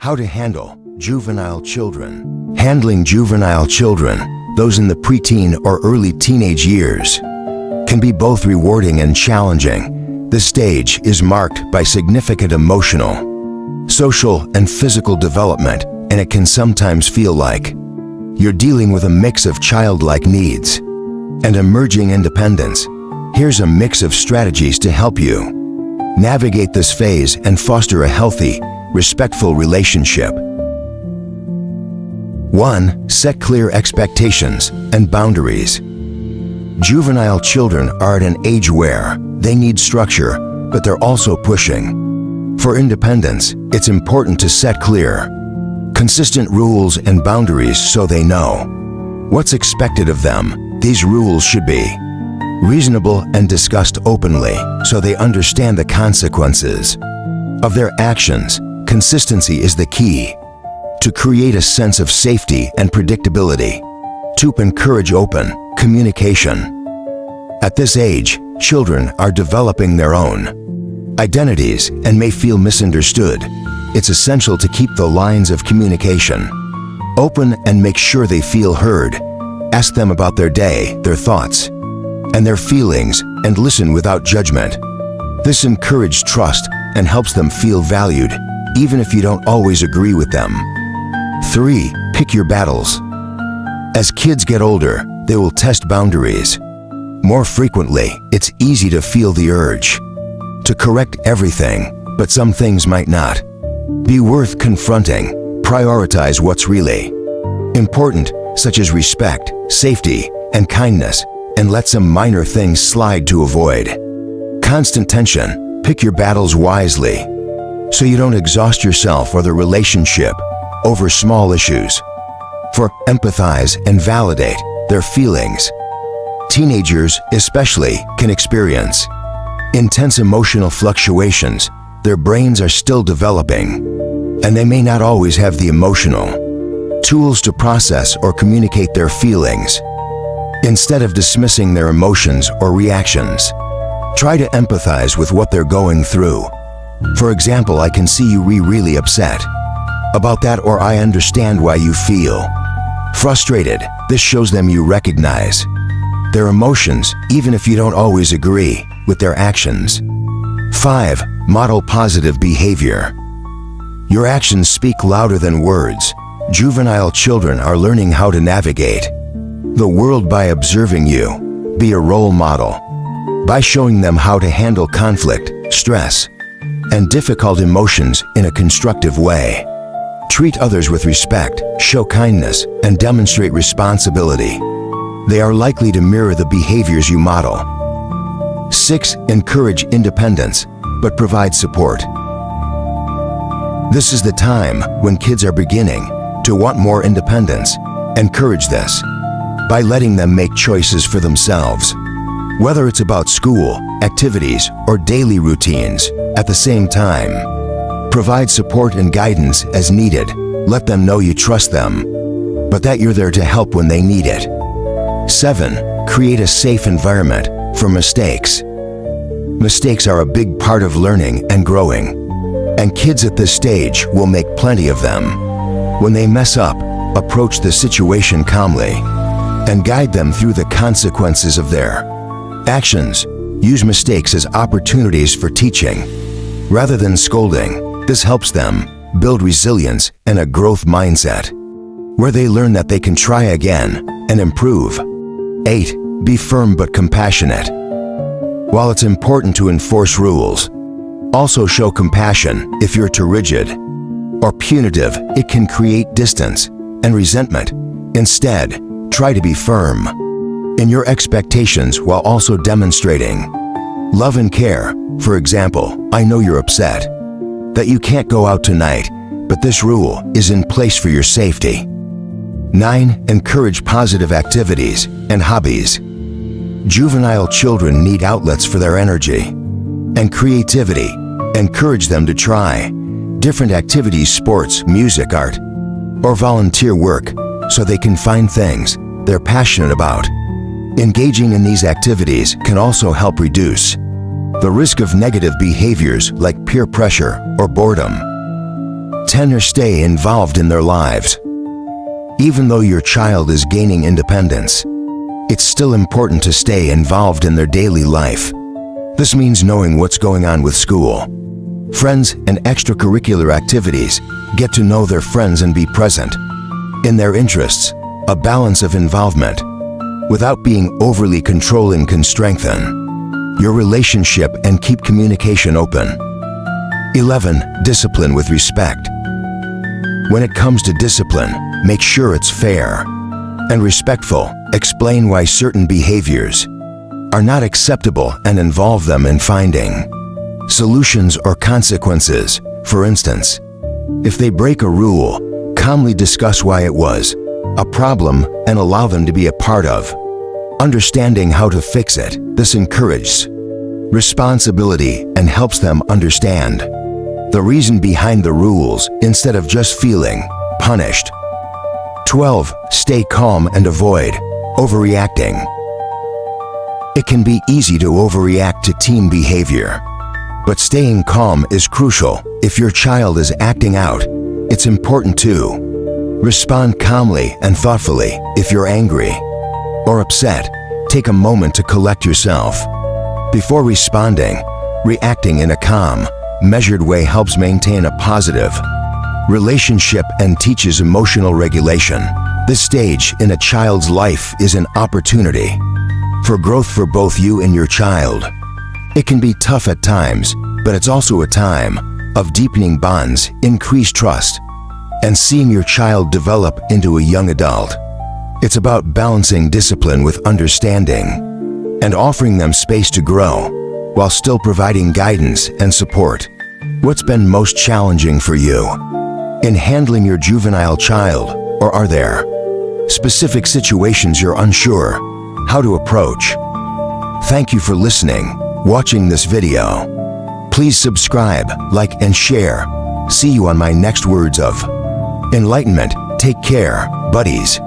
How to handle juvenile children. Handling juvenile children, those in the preteen or early teenage years, can be both rewarding and challenging. This stage is marked by significant emotional, social, and physical development, and it can sometimes feel like you're dealing with a mix of childlike needs and emerging independence. Here's a mix of strategies to help you navigate this phase and foster a healthy, respectful relationship. 1. Set clear expectations and boundaries. Juvenile children are at an age where they need structure, but they're also pushing for independence. It's important to set clear, consistent rules and boundaries so they know what's expected of them. These rules should be reasonable and discussed openly so they understand the consequences of their actions. Consistency is the key to create a sense of safety and predictability. 2. Encourage open communication. At this age, children are developing their own identities and may feel misunderstood. It's essential to keep the lines of communication open and make sure they feel heard. Ask them about their day, their thoughts, and their feelings, and listen without judgment. This encourages trust and helps them feel valued, even if you don't always agree with them. 3. Pick your battles. As kids get older, they will test boundaries more frequently. It's easy to feel the urge to correct everything, but some things might not be worth confronting. Prioritize what's really important, such as respect, safety, and kindness, and let some minor things slide to avoid constant tension. Pick your battles wisely so you don't exhaust yourself or the relationship over small issues. 4. Empathize and validate their feelings. Teenagers, especially, can experience intense emotional fluctuations. Their brains are still developing, and they may not always have the emotional tools to process or communicate their feelings. Instead of dismissing their emotions or reactions, try to empathize with what they're going through. For example, I can see you really upset about that, or I understand why you feel frustrated. This shows them you recognize their emotions, even if you don't always agree with their actions. 5. Model positive behavior. Your actions speak louder than words. Juvenile children are learning how to navigate the world by observing you. Be a role model by showing them how to handle conflict, stress, and difficult emotions in a constructive way. Treat others with respect, show kindness, and demonstrate responsibility. They are likely to mirror the behaviors you model. 6. Encourage independence, but provide support. This is the time when kids are beginning to want more independence. Encourage this by letting them make choices for themselves, whether it's about school, activities, or daily routines. At the same time, provide support and guidance as needed. Let them know you trust them, but that you're there to help when they need it. 7. Create a safe environment for mistakes. Mistakes are a big part of learning and growing, and kids at this stage will make plenty of them. When they mess up, approach the situation calmly and guide them through the consequences of their actions. Use mistakes as opportunities for teaching rather than scolding. This helps them build resilience and a growth mindset where they learn that they can try again and improve. 8. Be firm but compassionate. While it's important to enforce rules, also show compassion. If you're too rigid or punitive, it can create distance and resentment. Instead, try to be firm in your expectations while also demonstrating love and care. For example, I know you're upset that you can't go out tonight, but this rule is in place for your safety. 9. Encourage positive activities and hobbies. Juvenile children need outlets for their energy and creativity. Encourage them to try different activities, sports, music, art, or volunteer work so they can find things they're passionate about. Engaging in these activities can also help reduce the risk of negative behaviors like peer pressure or boredom. 10 or stay involved in their lives. Even though your child is gaining independence, it's still important to stay involved in their daily life. This means knowing what's going on with school, friends, and extracurricular activities. Get to know their friends and be present in their interests. A balance of involvement without being overly controlling can strengthen your relationship and keep communication open. 11. Discipline with respect. When it comes to discipline, make sure it's fair and respectful. Explain why certain behaviors are not acceptable and involve them in finding solutions or consequences. For instance, if they break a rule, calmly discuss why it was a problem and allow them to be a part of understanding how to fix it. This encourages responsibility and helps them understand the reason behind the rules instead of just feeling punished. 12. Stay calm and avoid overreacting. It can be easy to overreact to teen behavior, but staying calm is crucial. If your child is acting out, it's important to respond calmly and thoughtfully. If you're angry or upset, take a moment to collect yourself before responding. Reacting in a calm, measured way helps maintain a positive relationship and teaches emotional regulation. This stage in a child's life is an opportunity for growth for both you and your child. It can be tough at times, but it's also a time of deepening bonds, increased trust, and seeing your child develop into a young adult. It's about balancing discipline with understanding and offering them space to grow while still providing guidance and support. What's been most challenging for you in handling your juvenile child, or are there specific situations you're unsure how to approach? Thank you for listening, watching this video. Please subscribe, like, and share. See you on my next Words of Enlightenment. Take care, buddies.